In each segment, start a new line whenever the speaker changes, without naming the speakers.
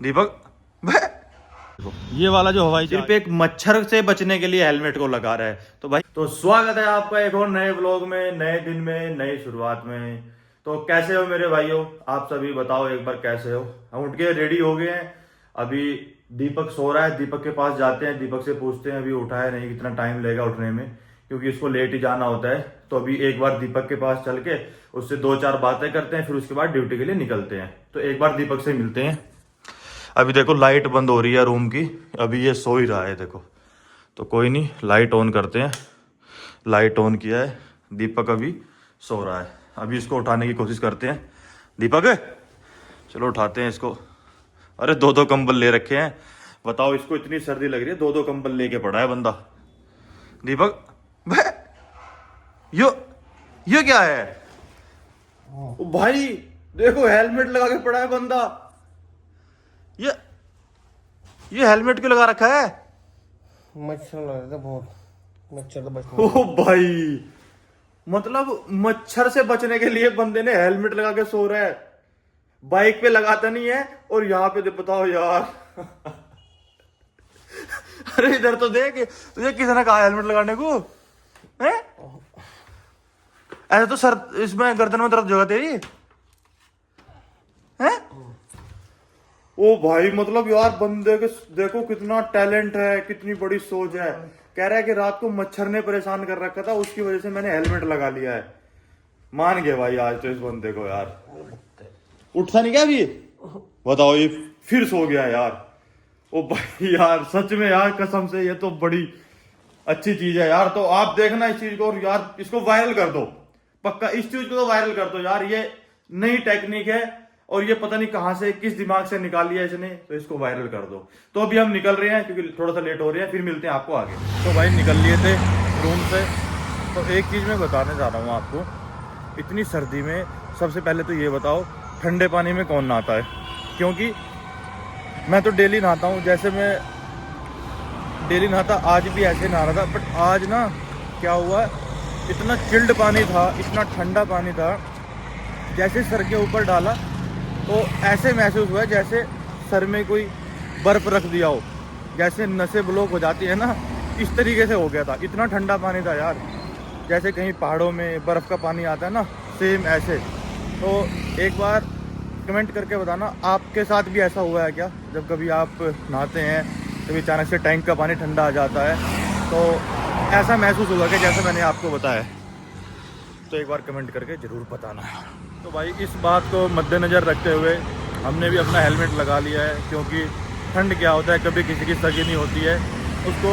दीपक ये वाला जो हवाई सिर्फ एक मच्छर से बचने के लिए हेलमेट को लगा रहा है। तो भाई तो स्वागत है आपका एक और नए व्लॉग में, नए दिन में, नई शुरुआत में। तो कैसे हो मेरे भाइयों, आप सभी बताओ एक बार कैसे हो। हम उठ के रेडी हो गए हैं। अभी दीपक सो रहा है, दीपक के पास जाते हैं, दीपक से पूछते हैं अभी उठा है नहीं, कितना टाइम लगेगा उठने में, क्योंकि इसको लेट ही जाना होता है। तो अभी एक बार दीपक के पास चल के उससे 2-4 बातें करते हैं, फिर उसके बाद ड्यूटी के लिए निकलते हैं। तो एक बार दीपक से मिलते हैं। अभी देखो लाइट बंद हो रही है रूम की, अभी ये सो ही रहा है देखो। तो कोई नहीं, लाइट ऑन करते हैं। लाइट ऑन किया है, दीपक अभी सो रहा है। अभी इसको उठाने की कोशिश करते हैं। दीपक चलो उठाते हैं इसको। अरे 2-2 कंबल ले रखे हैं, बताओ इसको इतनी सर्दी लग रही है, 2-2 कंबल लेके पड़ा है बंदा। दीपक यो क्या है? ओ भाई देखो हेलमेट लगा के पड़ा है बंदा। ये हेलमेट क्यों लगा रखा है?
मच्छर लग रहा था बहुत, मच्छर तो बच
ओ भाई मतलब मच्छर से बचने के लिए बंदे ने हेलमेट लगा के सो रहा है। बाइक पे लगाता नहीं है और यहाँ पे बताओ यार। अरे इधर तो देख, तुझे किसने कहा हेलमेट लगाने को है? ऐसा तो सर इसमें गर्दन में दर्द होगा तेरी है? ओ भाई मतलब यार बंदे के देखो कितना टैलेंट है, कितनी बड़ी सोच है। कह रहा है कि रात को मच्छर ने परेशान कर रखा था, उसकी वजह से मैंने हेलमेट लगा लिया है। मान गए भाई आज तो इस बंदे को यार। उठता नहीं क्या अभी? बताओ ये फिर सो गया यार। ओ भाई यार सच में यार, कसम से ये तो बड़ी अच्छी चीज है यार। तो आप देखना इस चीज को और यार इसको वायरल कर दो, पक्का इस चीज को तो वायरल कर दो यार। ये नई टेक्निक है और ये पता नहीं कहां से, किस दिमाग से निकाली है इसने, तो इसको वायरल कर दो। तो अभी हम निकल रहे हैं क्योंकि थोड़ा सा लेट हो रहे हैं, फिर मिलते हैं आपको आगे। तो भाई निकल लिए थे रूम से। तो एक चीज मैं बताने जा रहा हूँ आपको, इतनी सर्दी में सबसे पहले तो ये बताओ ठंडे पानी में कौन नहाता है? क्योंकि मैं तो डेली नहाता हूँ, जैसे मैं डेली नहाता, आज भी ऐसे नहा रहा था। बट आज ना क्या हुआ, इतना चिल्ड पानी था, इतना ठंडा पानी था, जैसे सर के ऊपर डाला तो ऐसे महसूस हुआ जैसे सर में कोई बर्फ रख दिया हो, जैसे नसें ब्लॉक हो जाती है ना, इस तरीके से हो गया था। इतना ठंडा पानी था यार, जैसे कहीं पहाड़ों में बर्फ़ का पानी आता है ना, सेम ऐसे। तो एक बार कमेंट करके बताना आपके साथ भी ऐसा हुआ है क्या? जब कभी आप नहाते हैं कभी अचानक से टैंक का पानी ठंडा आ जाता है, तो ऐसा महसूस होगा कि जैसा मैंने आपको बताया। तो एक बार कमेंट करके ज़रूर बताना। तो भाई इस बात को मद्देनज़र रखते हुए हमने भी अपना हेलमेट लगा लिया है, क्योंकि ठंड क्या होता है, कभी किसी की सगी नहीं होती है, उसको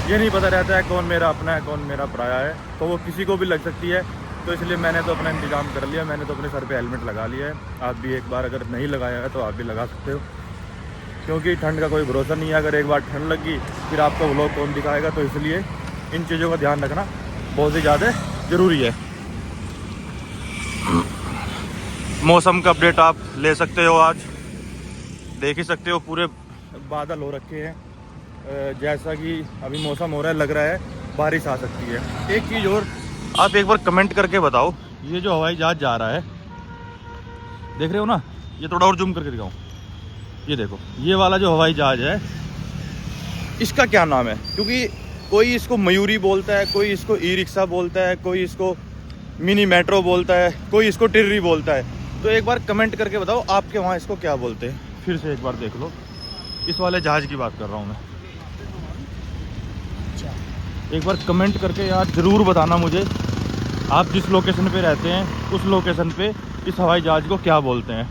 ये नहीं पता रहता है कौन मेरा अपना है कौन मेरा पराया है, तो वो किसी को भी लग सकती है। तो इसलिए मैंने तो अपना इंतज़ाम कर लिया, मैंने तो अपने सर पे हेलमेट लगा लिया है। आप भी एक बार अगर नहीं लगाया है तो आप भी लगा सकते हो, क्योंकि ठंड का कोई भरोसा नहीं है। अगर एक बार ठंड लगी फिर आपका व्लॉग कौन दिखाएगा, तो इसलिए इन चीज़ों का ध्यान रखना बहुत ही ज़्यादा ज़रूरी है। मौसम का अपडेट आप ले सकते हो, आज देख ही सकते हो पूरे बादल हो रखे हैं। जैसा कि अभी मौसम हो रहा है, लग रहा है बारिश आ सकती है। एक चीज़ और, आप एक बार कमेंट करके बताओ, ये जो हवाई जहाज़ जा रहा है देख रहे हो ना, ये थोड़ा और जूम करके दिखाऊं, ये देखो ये वाला जो हवाई जहाज़ है इसका क्या नाम है? क्योंकि कोई इसको मयूरी बोलता है, कोई इसको ई रिक्शा बोलता है, कोई इसको मिनी मेट्रो बोलता है, कोई इसको टिर्री बोलता है। तो एक बार कमेंट करके बताओ आपके वहाँ इसको क्या बोलते हैं। फिर से एक बार देख लो, इस वाले जहाज़ की बात कर रहा हूँ मैं। एक बार कमेंट करके यार ज़रूर बताना मुझे, आप जिस लोकेशन पे रहते हैं उस लोकेशन पे इस हवाई जहाज़ को क्या बोलते हैं।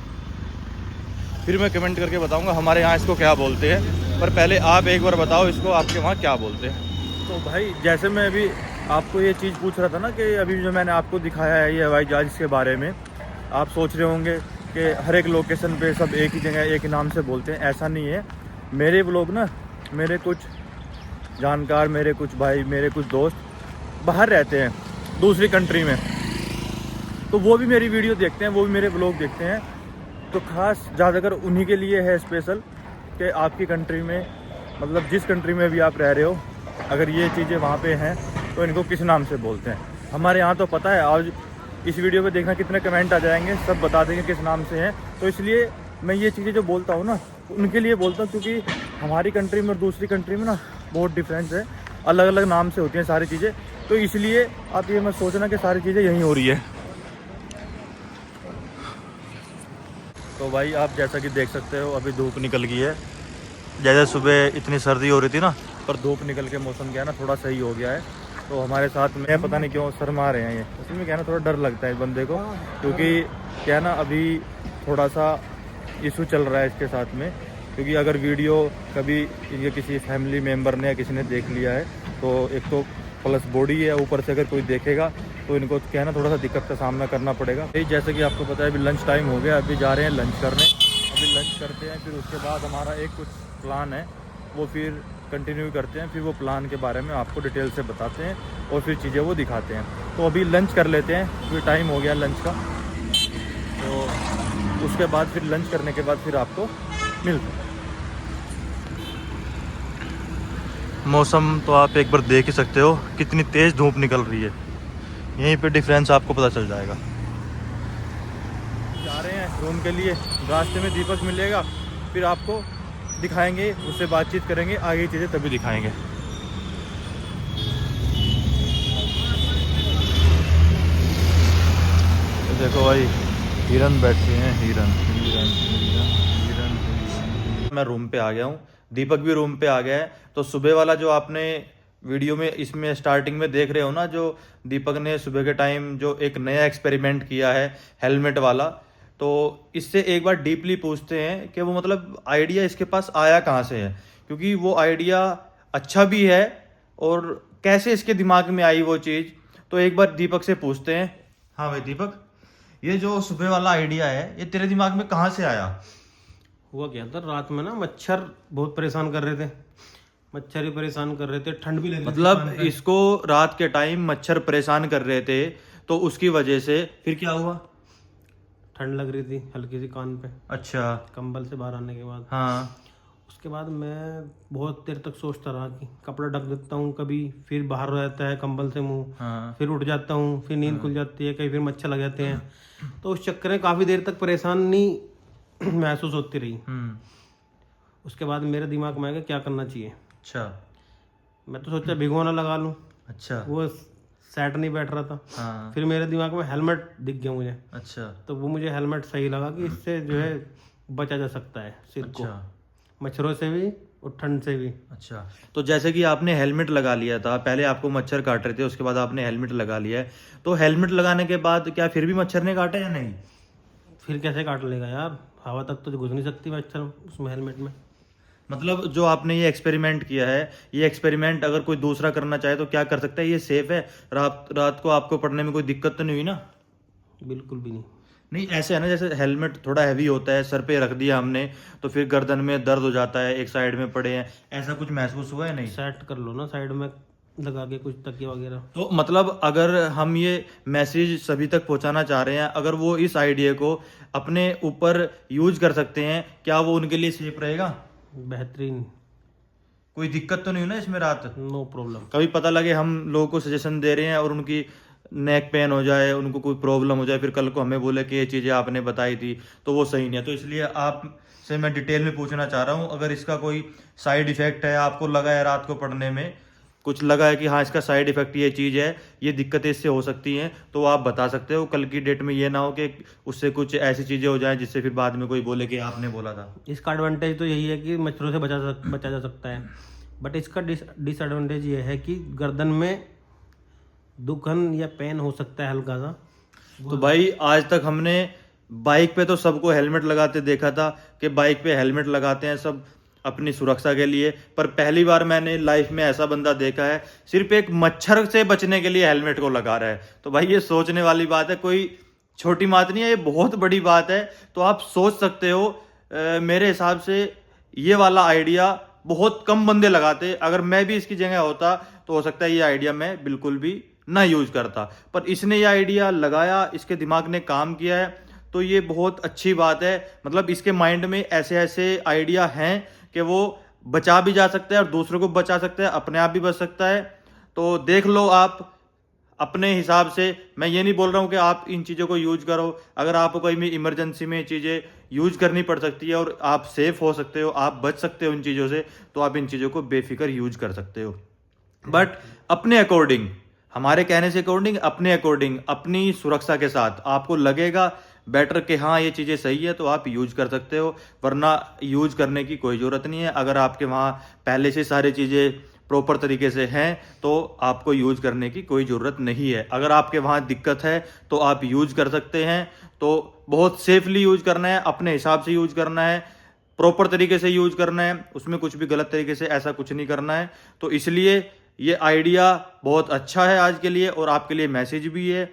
फिर मैं कमेंट करके बताऊँगा हमारे यहाँ इसको क्या बोलते हैं, पर पहले आप एक बार बताओ इसको आपके वहाँ क्या बोलते हैं। तो भाई जैसे मैं अभी आपको ये चीज़ पूछ रहा था ना, कि अभी जो मैंने आपको दिखाया है ये हवाई जहाज़ के बारे में, आप सोच रहे होंगे कि हर एक लोकेशन पे सब एक ही जगह एक ही नाम से बोलते हैं। ऐसा नहीं है। मेरे लोग ना, मेरे कुछ जानकार, मेरे कुछ भाई, मेरे कुछ दोस्त बाहर रहते हैं दूसरी कंट्री में, तो वो भी मेरी वीडियो देखते हैं, वो भी मेरे ब्लॉग देखते हैं। तो ख़ास ज़्यादातर उन्हीं के लिए है स्पेशल, कि आपकी कंट्री में, मतलब जिस कंट्री में भी आप रह रहे हो, अगर ये चीज़ें वहाँ पे हैं तो इनको किस नाम से बोलते हैं। हमारे यहाँ तो पता है, आज इस वीडियो पे देखना कितने कमेंट आ जाएंगे, सब बता देंगे किस नाम से हैं। तो इसलिए मैं ये चीज़ें जो बोलता हूँ ना, उनके लिए बोलता हूँ, क्योंकि हमारी कंट्री में और दूसरी कंट्री में ना बहुत डिफरेंस है, अलग अलग नाम से होती हैं सारी चीज़ें। तो इसलिए आप ये मत सोचना कि सारी चीज़ें यहीं हो रही है। तो भाई आप जैसा कि देख सकते हो अभी धूप निकल गई है। जैसे सुबह इतनी सर्दी हो रही थी ना, पर धूप निकल के मौसम क्या है ना थोड़ा सही हो गया है। तो हमारे साथ में पता नहीं क्यों शर्मा रहे हैं ये, उसमें क्या है ना थोड़ा डर लगता है इस बंदे को, क्योंकि क्या है ना अभी थोड़ा सा इशू चल रहा है इसके साथ में। क्योंकि अगर वीडियो कभी इनके किसी फैमिली मेम्बर ने या किसी ने देख लिया है तो एक तो प्लस बॉडी है, ऊपर से अगर कोई देखेगा तो इनको क्या है ना थोड़ा सा दिक्कत का सामना करना पड़ेगा। भाई जैसे कि आपको पता है अभी लंच टाइम हो गया, अभी जा रहे हैं लंच करने। अभी लंच करते हैं, फिर उसके बाद हमारा एक कुछ प्लान है वो फिर कंटिन्यू करते हैं। फिर वो प्लान के बारे में आपको डिटेल से बताते हैं और फिर चीज़ें वो दिखाते हैं। तो अभी लंच कर लेते हैं, फिर टाइम हो गया लंच का। तो उसके बाद फिर लंच करने के बाद फिर आपको मिलते हैं। मौसम तो आप एक बार देख ही सकते हो, कितनी तेज़ धूप निकल रही है, यहीं पे डिफरेंस आपको पता चल जाएगा। जा रहे हैं रूम के लिए, रास्ते में दीपक मिलेगा, फिर आपको दिखाएंगे, उससे बातचीत करेंगे, आगे की चीज़ें तभी दिखाएंगे। तो देखो भाई हिरन बैठे हैं, हिरन हिरन हिरन हिरन हिरन। मैं रूम पे आ गया हूँ, दीपक भी रूम पे आ गया है। तो सुबह वाला जो आपने वीडियो में इसमें स्टार्टिंग में देख रहे हो ना, जो दीपक ने सुबह के टाइम जो एक नया एक्सपेरिमेंट किया है हेलमेट वाला, तो इससे एक बार डीपली पूछते हैं कि वो मतलब आइडिया इसके पास आया कहाँ से है, क्योंकि वो आइडिया अच्छा भी है और कैसे इसके दिमाग में आई वो चीज़। तो एक बार दीपक से पूछते हैं। हाँ भाई दीपक, ये जो सुबह वाला आइडिया है ये तेरे दिमाग में कहाँ से आया?
हुआ क्या था, रात में ना मच्छर बहुत परेशान कर रहे थे, मच्छर ही परेशान कर रहे थे, ठंड भी लग रही थी
मतलब
कान पे।
इसको रात के टाइम मच्छर परेशान कर रहे थे, तो उसकी वजह से फिर क्या हुआ?
ठंड लग रही थी हल्की सी कान पे,
अच्छा।
कंबल से बाहर आने के बाद।
हाँ।
उसके बाद मैं बहुत देर तक सोचता रहा कि कपड़ा ढक देता हूँ, कभी फिर बाहर हो जाता है कंबल से मुंह,
हाँ।
फिर उठ जाता हूँ, फिर नींद खुल जाती है, कहीं फिर मच्छर लग जाते हैं। तो उस चक्कर में काफ़ी देर तक परेशानी महसूस होती रही। उसके बाद मेरे दिमाग में आया कि क्या करना चाहिए।
अच्छा।
मैं तो सोचा भिगोना लगा लूँ,
अच्छा।
वो सेट नहीं बैठ रहा था।
हाँ।
फिर मेरे दिमाग में हेलमेट दिख गया मुझे,
अच्छा।
तो वो मुझे हेलमेट सही लगा कि इससे जो है बचा जा सकता है सिर को,
अच्छा।
मच्छरों से भी और ठंड से भी।
अच्छा, तो जैसे कि आपने हेलमेट लगा लिया था, पहले आपको मच्छर काट रहे थे, उसके बाद आपने हेलमेट लगा लिया है, तो हेलमेट लगाने के बाद क्या फिर भी मच्छर ने काटा या नहीं?
फिर कैसे काट लेगा यार, हवा तक तो घुस नहीं सकती मच्छर उसमें हेलमेट में।
मतलब जो आपने ये एक्सपेरिमेंट किया है, ये एक्सपेरिमेंट अगर कोई दूसरा करना चाहे तो क्या कर सकता है? ये सेफ है? रात रात को आपको पढ़ने में कोई दिक्कत तो नहीं हुई ना?
बिल्कुल भी नहीं।
नहीं, ऐसे है ना, जैसे हेलमेट थोड़ा हैवी होता है, सर पे रख दिया हमने तो फिर गर्दन में दर्द हो जाता है, एक साइड में पड़े हैं, ऐसा कुछ महसूस हुआ है? नहीं।
सेट कर लो ना साइड में लगा के कुछ तकिया वगैरह।
तो मतलब अगर हम ये मैसेज सभी तक पहुंचाना चाह रहे हैं, अगर वो इस आइडिया को अपने ऊपर यूज कर सकते हैं, क्या वो उनके लिए सेफ रहेगा?
बेहतरीन,
कोई दिक्कत तो नहीं हुई ना इसमें रात?
No problem.
कभी पता लगे हम लोगों को सजेशन दे रहे हैं और उनकी नेक पेन हो जाए, उनको कोई प्रॉब्लम हो जाए, फिर कल को हमें बोले कि ये चीज़ें आपने बताई थी, तो वो सही नहीं है। तो इसलिए आपसे मैं डिटेल में पूछना चाह रहा हूँ, अगर इसका कोई साइड इफेक्ट है, आपको लगा है रात को पढ़ने में कुछ लगा है कि हाँ इसका साइड इफेक्ट ये चीज़ है, ये दिक्कतें इससे हो सकती हैं, तो आप बता सकते हो। कल की डेट में ये ना हो कि उससे कुछ ऐसी चीज़ें हो जाएं जिससे फिर बाद में कोई बोले कि आपने बोला था।
इसका एडवांटेज तो यही है कि मच्छरों से बचा जा सकता है, बट इसका डिसएडवांटेज ये है कि गर्दन में दुखन या पेन हो सकता है हल्का सा।
तो भाई आज तक हमने बाइक पे तो सबको हेलमेट लगाते देखा था कि बाइक पे हेलमेट लगाते हैं सब अपनी सुरक्षा के लिए, पर पहली बार मैंने लाइफ में ऐसा बंदा देखा है सिर्फ एक मच्छर से बचने के लिए हेलमेट को लगा रहा है। तो भाई ये सोचने वाली बात है, कोई छोटी बात नहीं है, ये बहुत बड़ी बात है। तो आप सोच सकते हो मेरे हिसाब से ये वाला आइडिया बहुत कम बंदे लगाते, अगर मैं भी इसकी जगह होता तो हो सकता है ये आइडिया मैं बिल्कुल भी ना यूज करता, पर इसने ये आइडिया लगाया, इसके दिमाग ने काम किया है, तो ये बहुत अच्छी बात है। मतलब इसके माइंड में ऐसे ऐसे आइडिया हैं कि वो बचा भी जा सकता है और दूसरों को बचा सकता है, अपने आप भी बच सकता है। तो देख लो आप अपने हिसाब से। मैं ये नहीं बोल रहा हूँ कि आप इन चीज़ों को यूज करो, अगर आपको कोई भी इमरजेंसी में चीज़ें यूज करनी पड़ सकती है और आप सेफ हो सकते हो, आप बच सकते हो इन चीज़ों से, तो आप इन चीज़ों को बेफिक्र यूज कर सकते हो। बट अपने अकॉर्डिंग, हमारे कहने से अकॉर्डिंग, अपने अकॉर्डिंग, अपनी सुरक्षा के साथ आपको लगेगा बेटर कि हाँ ये चीज़ें सही है तो आप यूज कर सकते हो, वरना यूज करने की कोई ज़रूरत नहीं है। अगर आपके वहाँ पहले से सारी चीज़ें प्रॉपर तरीके से हैं तो आपको यूज करने की कोई ज़रूरत नहीं है। अगर आपके वहाँ दिक्कत है तो आप यूज कर सकते हैं, तो बहुत सेफली यूज करना है, अपने हिसाब से यूज करना है, प्रॉपर तरीके से यूज करना है, उसमें कुछ भी गलत तरीके से ऐसा कुछ नहीं करना है। तो इसलिए ये आइडिया बहुत अच्छा है आज के लिए, और आपके लिए मैसेज भी है।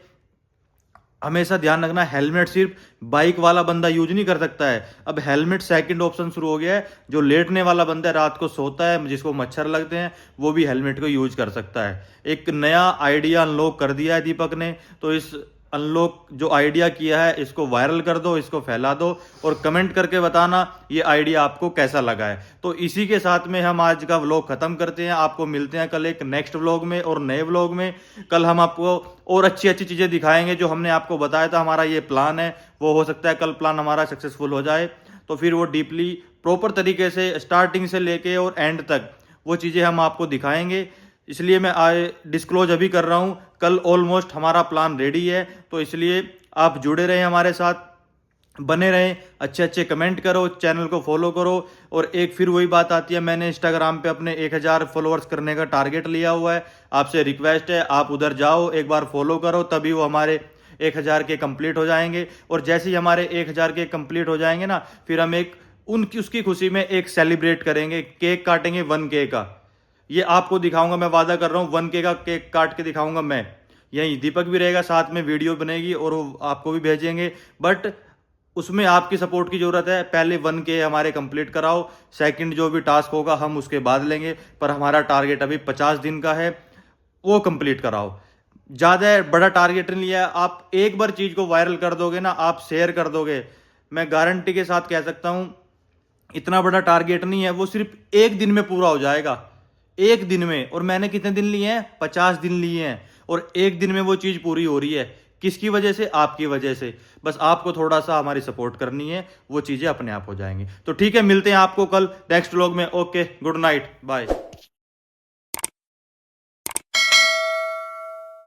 हमेशा ध्यान रखना, हेलमेट सिर्फ बाइक वाला बंदा यूज नहीं कर सकता है। अब हेलमेट सेकंड ऑप्शन शुरू हो गया है, जो लेटने वाला बंदा है, रात को सोता है, जिसको मच्छर लगते हैं, वो भी हेलमेट को यूज कर सकता है। एक नया आइडिया अनलॉक कर दिया है दीपक ने, तो इस अनलॉक जो आइडिया किया है इसको वायरल कर दो, इसको फैला दो, और कमेंट करके बताना ये आइडिया आपको कैसा लगा है। तो इसी के साथ में हम आज का व्लॉग खत्म करते हैं। आपको मिलते हैं कल एक नेक्स्ट व्लॉग में और नए व्लॉग में। कल हम आपको और अच्छी अच्छी चीजें दिखाएंगे जो हमने आपको बताया था। हमारा ये प्लान है, वो हो सकता है कल प्लान हमारा सक्सेसफुल हो जाए, तो फिर वो डीपली प्रॉपर तरीके से स्टार्टिंग से लेके और एंड तक वो चीजें हम आपको दिखाएंगे। इसलिए मैं डिस्क्लोज अभी कर रहा हूँ, कल ऑलमोस्ट हमारा प्लान रेडी है, तो इसलिए आप जुड़े रहें, हमारे साथ बने रहें, अच्छे अच्छे कमेंट करो, चैनल को फॉलो करो। और एक फिर वही बात आती है, मैंने इंस्टाग्राम पे अपने 1000 फॉलोअर्स करने का टारगेट लिया हुआ है। आपसे रिक्वेस्ट है आप उधर जाओ, एक बार फॉलो करो, तभी वो हमारे 1000 के कंप्लीट हो जाएंगे। और जैसे ही हमारे 1000 के कंप्लीट हो जाएंगे ना, फिर हम एक उसकी खुशी में एक सेलिब्रेट करेंगे, केक काटेंगे 1K का। ये आपको दिखाऊंगा, मैं वादा कर रहा हूँ, 1K का केक काट के दिखाऊंगा मैं। यही दीपक भी रहेगा साथ में, वीडियो बनेगी और वो आपको भी भेजेंगे। बट उसमें आपकी सपोर्ट की जरूरत है। पहले 1K हमारे कंप्लीट कराओ, सेकंड जो भी टास्क होगा हम उसके बाद लेंगे, पर हमारा टारगेट अभी 50 दिन का है, वो कंप्लीट कराओ। ज़्यादा बड़ा टारगेट नहीं लिया, आप एक बार चीज़ को वायरल कर दोगे ना, आप शेयर कर दोगे, मैं गारंटी के साथ कह सकता हूँ इतना बड़ा टारगेट नहीं है, वो सिर्फ एक दिन में पूरा हो जाएगा, एक दिन में। और मैंने कितने दिन लिए हैं? 50 दिन लिए हैं, और एक दिन में वो चीज़ पूरी हो रही है। किसकी वजह से? आपकी वजह से। बस आपको थोड़ा सा हमारी सपोर्ट करनी है, वो चीज़ें अपने आप हो जाएंगी। तो ठीक है, मिलते हैं आपको कल नेक्स्ट व्लॉग में। Okay, good night, bye.